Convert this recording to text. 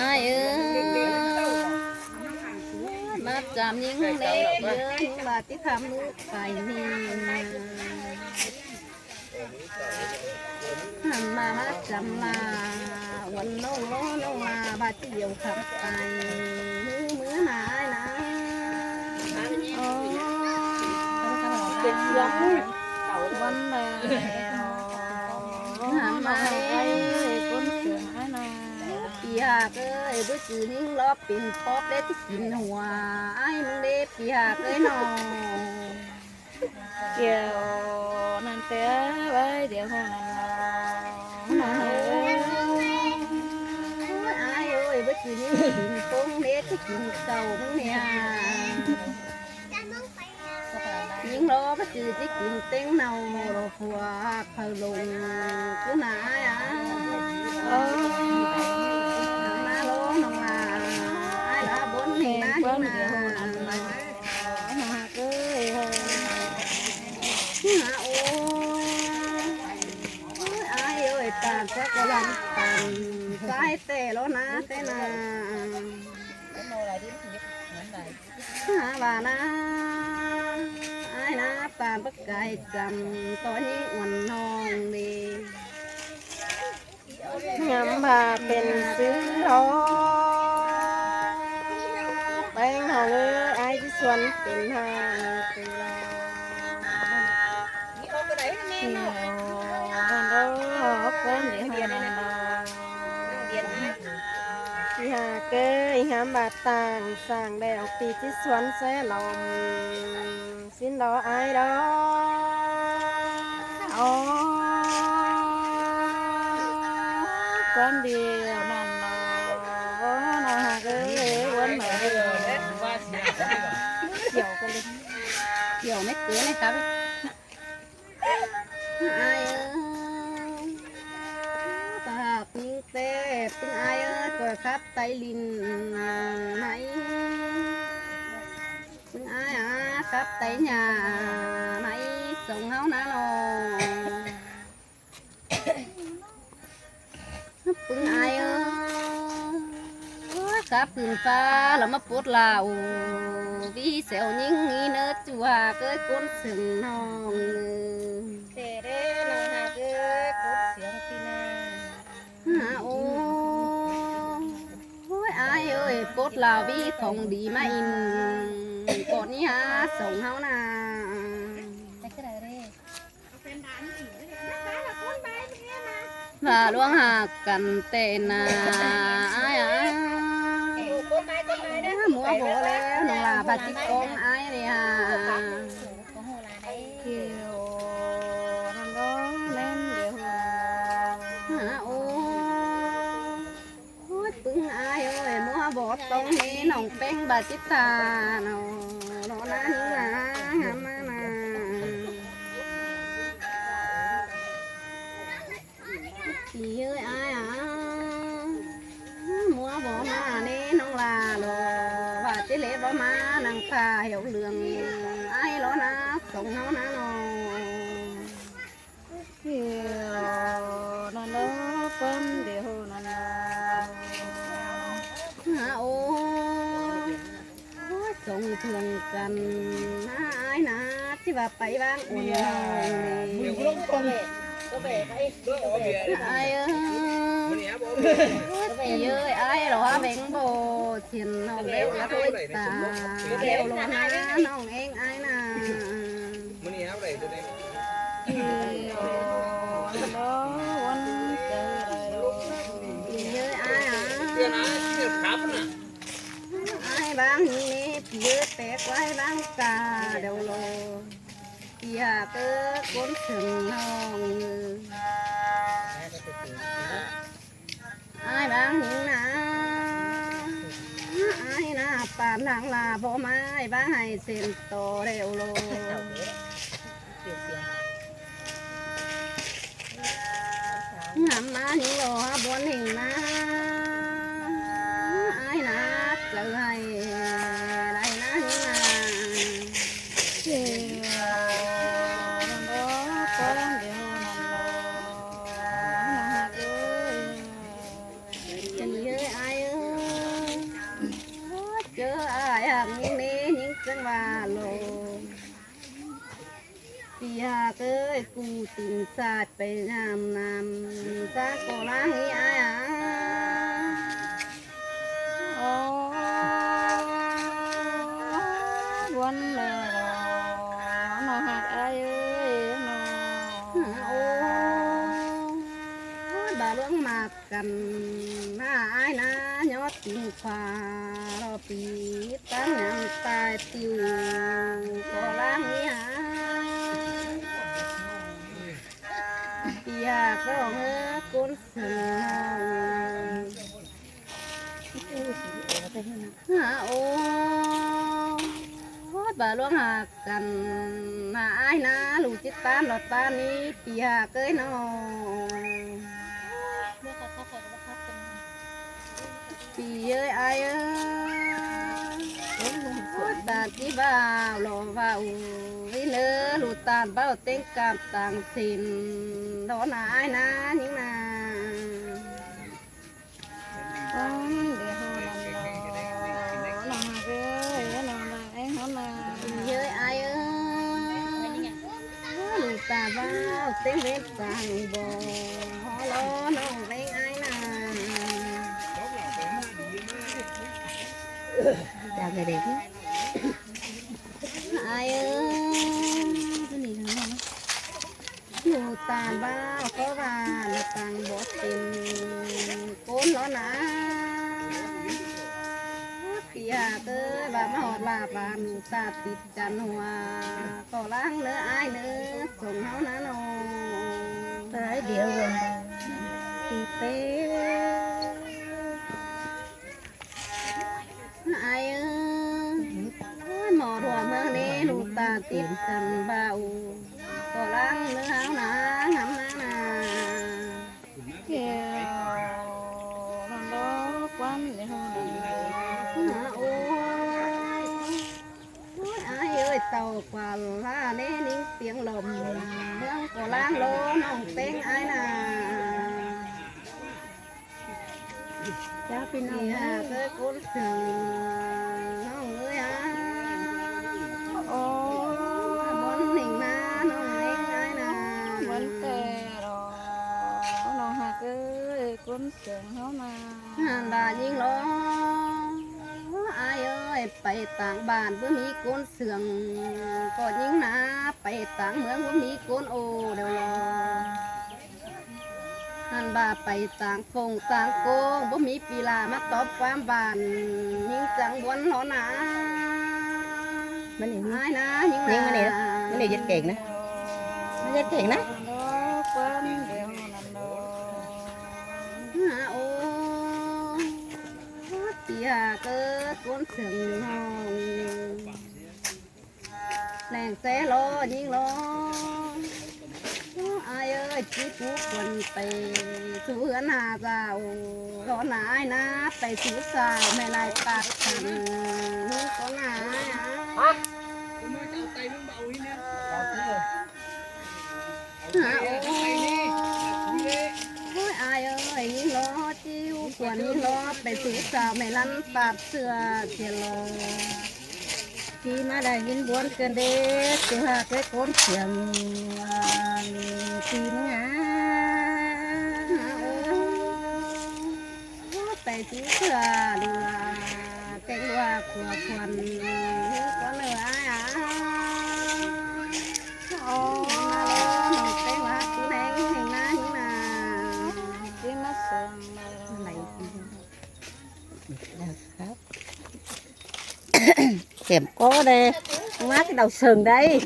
ai ơi mà chạm những lệ nhớ những bà tí tham nước phải nhìn mà chạm là quần nông là bà tí dầu khắp tài mưa nãi nãi Tuyệt vời. vấn đề mà con sửa hạt ơi bữa trừ những lóp pin pop để thích chín hòa ai mong để hạt ơi nó Kiểu nàng té với điều hồ ai ơi bữa trừ những pin con để thích chín cầu mong nè những lo bữa trừ thích chín tiếng nào rồi phùa phờ lùng cứ nãy má lố nó là ai đã bốn hình má như nào ai ơi tàn sẽ có làm tàn cái tê lo ná thế nào bà na ai na tàn bất cài chầm có những quần non đi ngắm bàเป็นซื้อรอแป้งหอเอ้ยไอ้ที่สวนเป็นหางเป็นรอเหี่ยวกันรอคนเดียวหานันที่หาเกยหามบาดต่างสั่งแล้วปีที่สวนแสลมสิ้นรอไอ้ดออ๋อcon điều nằm nó hà cái quấn mẹ dầu con đi dầu mấy cửa này sao ai ơi ta tiếng tê tiếng ai ơi cờ khắp tay lìn này tiếng ai khắp tay nhà này sống háo ná nó tiếng ai ơi khắp phương pha là mất bút lào vì xẻo những nghi nơ chùa cái con sừng non để đấy là hà cái cốt xiềng pina ôi ai ơi cốt lào vì không đi mà in con nhá sống hao nà và luôn hà cần tên ai mua bộ lên nó là bà chị con ai này kiểu nằm đó lên đều ôi bưng ai ơi mua bộ tông này nòng beng bà chị ta nó là những mà chị ơi ai mua bộ mà đi nông là đồ và chỉ lẽ bỏ má nàng pha hiểu lường ai lo na sống nó na nó kiểu nằm đó con đều nằm ôi sống thường cần ai na chỉ bà bảy bang ổn ai ơi chị ơi ai đó bánh bò tiền nòng đeo lá đôi ta đeo lô na nòng em ai nà đó quấn chị ơi ai ai bán nếp dưa té quay bán cà đeo lô chị cơ con sừng nòng ai bán những ai na bàn hàng là vô mai bán hay xin tổ đều lô ngắm na những lô bốn hình na ai na chờ hay đây na những nằm đó con đều nằm chị ơi ai ơi กูติงสาดไปนำนำจากโกลาฮีอาโอ้วันละน้องหักอายเอ้ยน้อง โอ้บาเรื่องมากกันหน้าอายนะยอดติงฟ้ารอปีตั้งยังตายติวโกลาฮีอาอยากร้องก้นเสือโอ้บาล่วงหากันนาอายนะลูกจิตตามหลอดตานี้ปีหาเกยนอปีเอ้ยอายเอ้ยตาจีบ่าวหล่อบ่าววิเนอลูกตาเบ้าเต็งกามต่างสินดอนอายนะยิ่งนาตั้งเดี๋ยวน้องหักเอ้ยน้องรักไอ้เขานา เย้ยอายเอ้ยลูกตาบ้าวเต็งเล็บสั่งบ่ฮอล้อน้องเล็งอายนาจากเด็กอายเอ้ยตัวนี้ทั้งนั้นอยู่ตาบ้าวเขาว่าลูกตังบดเป็นโกนล้อนะเปียเตยบามาหอดลาบานตาติดจันหัวก็ล้างเนื้ออายเนื้อส่งเฮานะน้องตายเดียวกันตีเต้อายเอ้ยหมอหัวเมืองนี้ลูกตาติดกันเบาก็ล้างเนื้อเฮานะหำนะนา เกี่ยวน้องดอกวันเดี๋ยวน้อง โอ้ยอายเอ้ยเต่ากว่าลาเน่นิ่งเสียงลมเมืองก็ล้างโลน้องเต็งอายนาจ้าพี่น้องเคยคุ้นเสียงน้องเอ้ยฮะโอ้บนหนิงนาน้องเล็งอายนา วันแต่รอน้องหักเอ้ยคนเสียงเขามา หันบายิงล้ออายเอ้ยไปต่างบ้านเพื่อมีโกนเสืองก็ยิงนาไปต่างเมืองเพื่อมีโกนโอเดี๋ยวรอหันบาไปต่างฟงต่างโกงบ่มีปีลามาตอบความบานยิงจังวนหอนามันนี่อายนะยิงนะมันนี่ยัดเก่งนะมันยัดเก่งนะ ดอกวันเดี๋ยวนั่นดอก โอ้เปียเกิดก้นเสืองห้องแหล่งเสโลยิงโลอายเอ้ยจีกูคนไปสู่เหือนหาเจ้ารอนายนะไปสู่สาวแม่นายตัดกันก็นายโอ้ยอายเอ้ยยิงล้อจิ้วขวนยิงล้อไปสู่สาวแม่ลันตัดเสื้อเสียโลที่มาได้ยินบวนเกินเด็กจะหาไปก้นเสียงที่งาไปสู่เสื้อดีว่าเต็งว่าขวบควันก็เหนื่อยโอ้น้องเต็งว่ากูแดงแห่งน้าหิงนา ที่มาเสียง อะไรครับ เข็มcó đây mắt cái đầu sừng đây